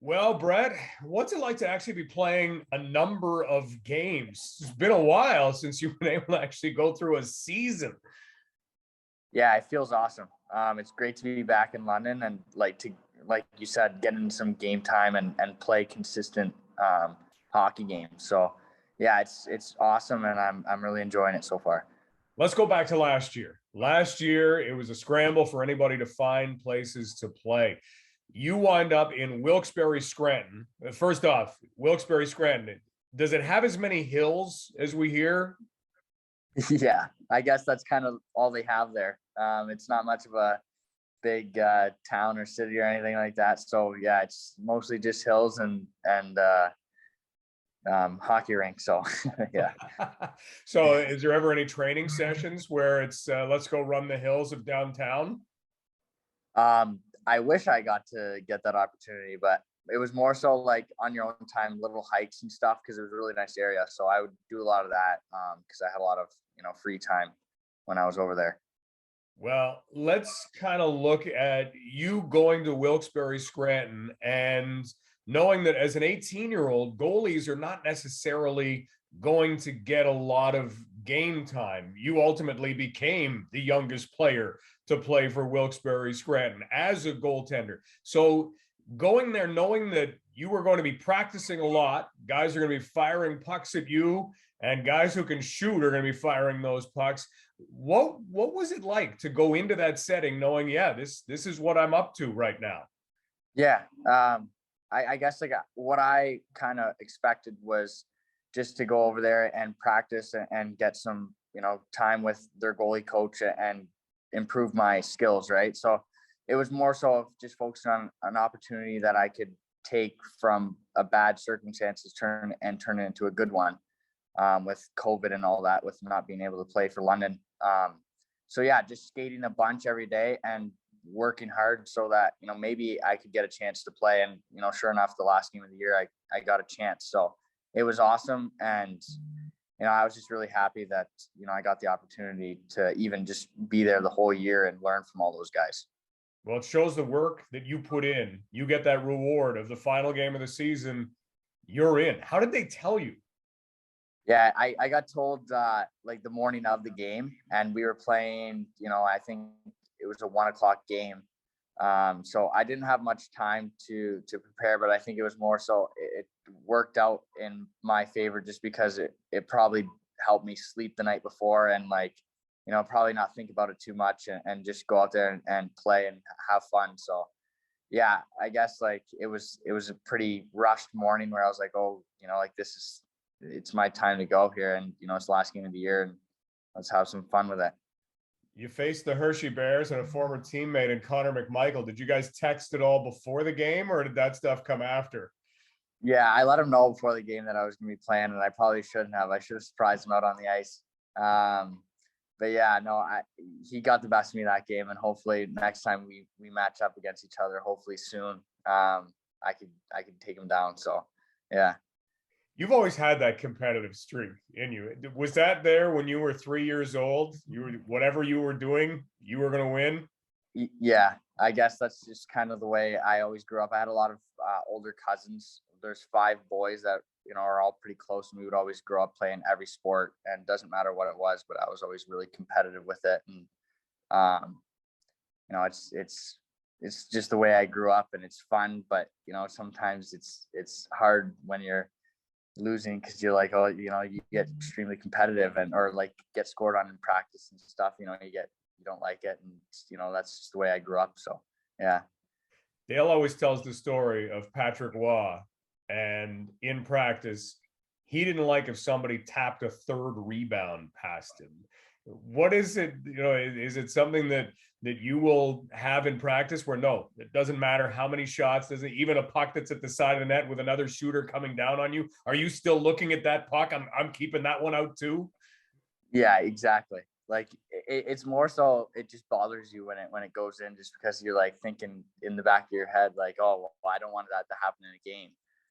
Well, Brett, what's it like to actually be playing a number of games? It's been a while since you've been able to actually go through a season. Yeah, it feels awesome. It's great to be back in London and like you said, get in some game time and play consistent hockey games. So yeah, it's awesome, and I'm really enjoying it so far. Let's go back to last year. Last year, it was a scramble for anybody to find places to play. You wind up in Wilkes-Barre, Scranton. First off, Wilkes-Barre, Scranton, does it have as many hills as we hear? Yeah, I guess that's kind of all they have there. It's not much of a big town or city or anything like that. So yeah, it's mostly just hills and hockey rink. So yeah. So is there ever any training sessions where it's let's go run the hills of downtown? I wish I got to get that opportunity, but it was more so like on your own time, little hikes and stuff, because it was a really nice area. So I would do a lot of that because I had a lot of free time when I was over there. Well, let's kind of look at you going to Wilkes-Barre, Scranton, and knowing that as an 18-year-old, goalies are not necessarily going to get a lot of game time. You ultimately became the youngest player to play for Wilkes-Barre, Scranton as a goaltender. So going there, knowing that you were going to be practicing a lot, guys are going to be firing pucks at you, and guys who can shoot are going to be firing those pucks. What was it like to go into that setting knowing, yeah, this is what I'm up to right now? Yeah. I guess like what I kind of expected was just to go over there and practice and get some, time with their goalie coach and improve my skills. Right. So it was more so of just focusing on an opportunity that I could take from a bad circumstances, turn it into a good one. With COVID and all that, with not being able to play for London. So yeah, just skating a bunch every day and working hard so that, maybe I could get a chance to play. And, sure enough, the last game of the year, I got a chance. So it was awesome. And, I was just really happy that, I got the opportunity to even just be there the whole year and learn from all those guys. Well, it shows the work that you put in. You get that reward of the final game of the season. You're in. How did they tell you? Yeah, I got told like the morning of the game, and we were playing, I think it was a 1 o'clock game. So I didn't have much time to prepare, but I think it was more so it worked out in my favor just because it probably helped me sleep the night before and probably not think about it too much and just go out there and play and have fun. So yeah, I guess like it was a pretty rushed morning where I was like, oh, it's my time to go here, and it's the last game of the year, and let's have some fun with it. You faced the Hershey Bears and a former teammate in Connor McMichael. Did you guys text at all before the game, or did that stuff come after? Yeah, I let him know before the game that I was going to be playing, and I probably shouldn't have. I should have surprised him out on the ice. But yeah, no, he got the best of me that game, and hopefully next time we match up against each other, hopefully soon, I could take him down. So yeah. You've always had that competitive streak in you. Was that there when you were 3 years old? Whatever you were doing, you were going to win? Yeah, I guess that's just kind of the way I always grew up. I had a lot of older cousins. There's 5 boys that, are all pretty close, and we would always grow up playing every sport, and it doesn't matter what it was, but I was always really competitive with it. And, it's just the way I grew up, and it's fun, but, sometimes it's hard when you're losing because you're like, oh, you get extremely competitive or like get scored on in practice and stuff, you don't like it, and that's just the way I grew up. So yeah. Dale always tells the story of Patrick Waugh, and in practice he didn't like if somebody tapped a third rebound past him. What is it, is it something that you will have in practice where no, it doesn't matter how many shots, doesn't even a puck that's at the side of the net with another shooter coming down on you, are you still looking at that puck? I'm keeping that one out too. Yeah, exactly. Like it's more so it just bothers you when it goes in, just because you're like thinking in the back of your head like, oh, well, I don't want that to happen in a game.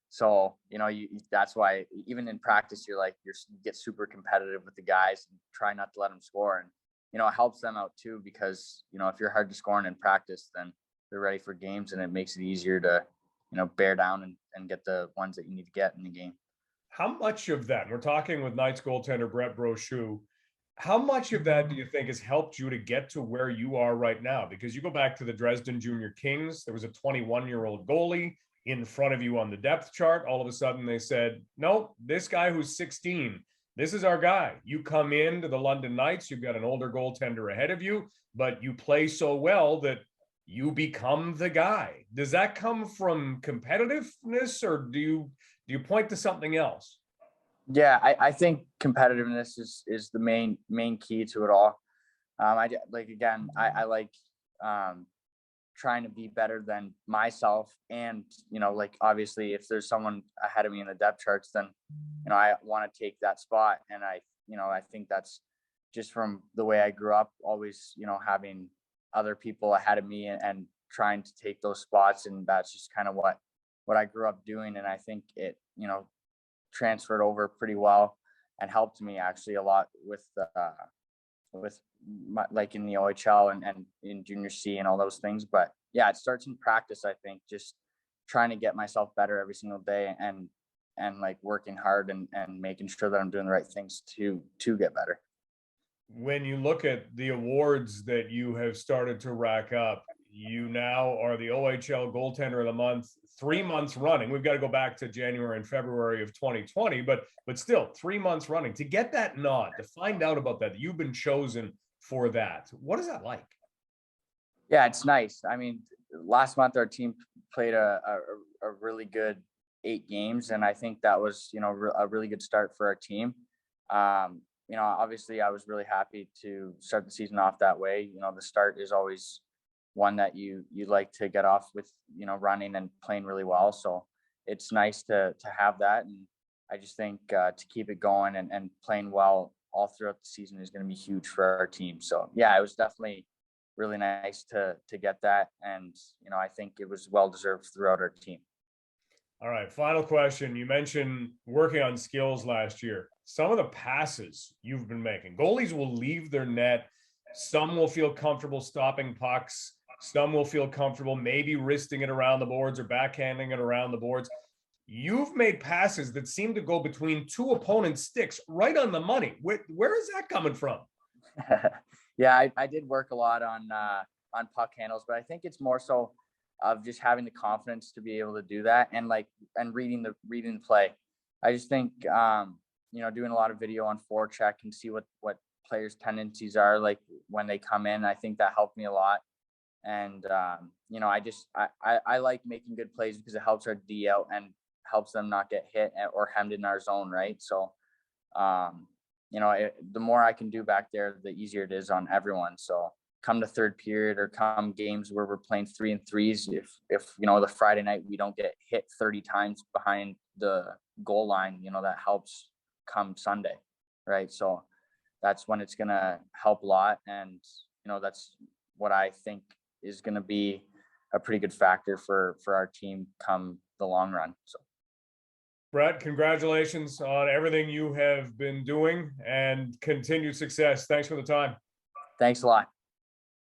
So that's why even in practice you get super competitive with the guys and try not to let them score, and it helps them out too, because if you're hard to score in practice, then they're ready for games, and it makes it easier to bear down and get the ones that you need to get in the game. How much of that, and we're talking with Knights goaltender Brett Brochu, how much of that do you think has helped you to get to where you are right now? Because you go back to the Dresden Junior Kings, there was a 21-year-old goalie in front of you on the depth chart. All of a sudden they said, no, this guy who's 16, this is our guy. You come into the London Knights, you've got an older goaltender ahead of you, but you play so well that you become the guy. Does that come from competitiveness, or do you point to something else? Yeah, I think competitiveness is the main key to it all. I like trying to be better than myself, and obviously if there's someone ahead of me in the depth charts, then I want to take that spot. And I think that's just from the way I grew up, always having other people ahead of me and trying to take those spots, and that's just kind of what I grew up doing. And I think it transferred over pretty well and helped me actually a lot with my, like in the OHL and in junior C and all those things. But yeah, it starts in practice. I think just trying to get myself better every single day and like working hard and making sure that I'm doing the right things to get better. When you look at the awards that you have started to rack up, you now are the OHL goaltender of the month 3 months running. We've got to go back to January and February of 2020, but still 3 months running. To get that nod, to find out about that you've been chosen for that, what is that like? Yeah, it's nice. I mean, last month our team played a really good 8 games, and I think that was a really good start for our team. Obviously I was really happy to start the season off that way. The start is always one that you like to get off with, running and playing really well. So it's nice to have that. And I just think to keep it going and playing well all throughout the season is going to be huge for our team. So yeah, it was definitely really nice to get that. And, I think it was well-deserved throughout our team. All right, final question. You mentioned working on skills last year. Some of the passes you've been making, goalies will leave their net. Some will feel comfortable stopping pucks. Some will feel comfortable maybe wristing it around the boards or backhanding it around the boards. You've made passes that seem to go between 2 opponents' sticks right on the money. Where is that coming from? Yeah, I did work a lot on puck handles, but I think it's more so of just having the confidence to be able to do that and reading the play. I just think doing a lot of video on forecheck and see what players' tendencies are like when they come in. I think that helped me a lot. And I like making good plays because it helps our D out and helps them not get hit or hemmed in our zone, right? So the more I can do back there, the easier it is on everyone. So come to third period or come games where we're playing 3-on-3s, if the Friday night we don't get hit 30 times behind the goal line, that helps come Sunday, right? So that's when it's gonna help a lot. And that's what I think is going to be a pretty good factor for our team come the long run. So Brett, congratulations on everything you have been doing and continued success. Thanks for the time. Thanks a lot.